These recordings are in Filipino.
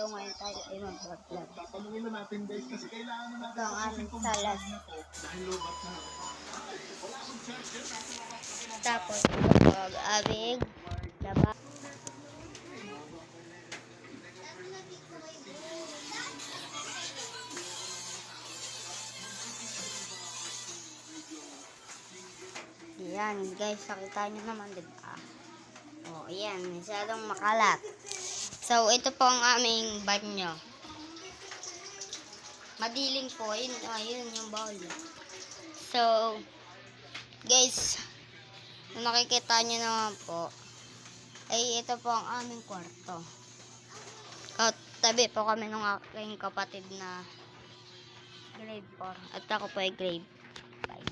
ngayon tayo ay mag-vlog. Tatanungin na natin guys kasi kailangan na Ito natin ang aming salad. dahil lobat na. Tapos ito po ang aming laba. Yan guys, nakita nyo naman diba? O yan, masyadong makalat. So ito po ang aming banyo. Madilim po, ayun yung bowl. So guys, kung nakikita nyo naman po, ay ito po ang aming kwarto. Tabi po kami ng aking kapatid na grade 4 at ako po ay grade 5.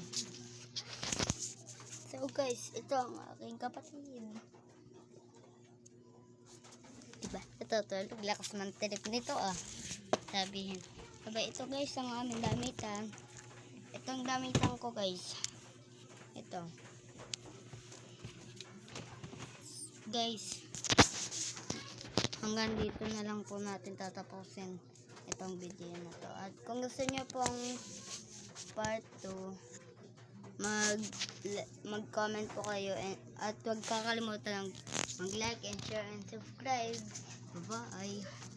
So guys, ito ang aking kapatid. Diba? Ito, lakas man trip nito sabihin. Diba, ito guys ang aming damitan. Itong damitan ko guys. Ito. Guys, hanggang dito na lang po natin tatapusin itong video na to. At kung gusto nyo pong part 2, mag-comment po kayo at huwag kakalimutan mag-like and share and subscribe. Bye-bye.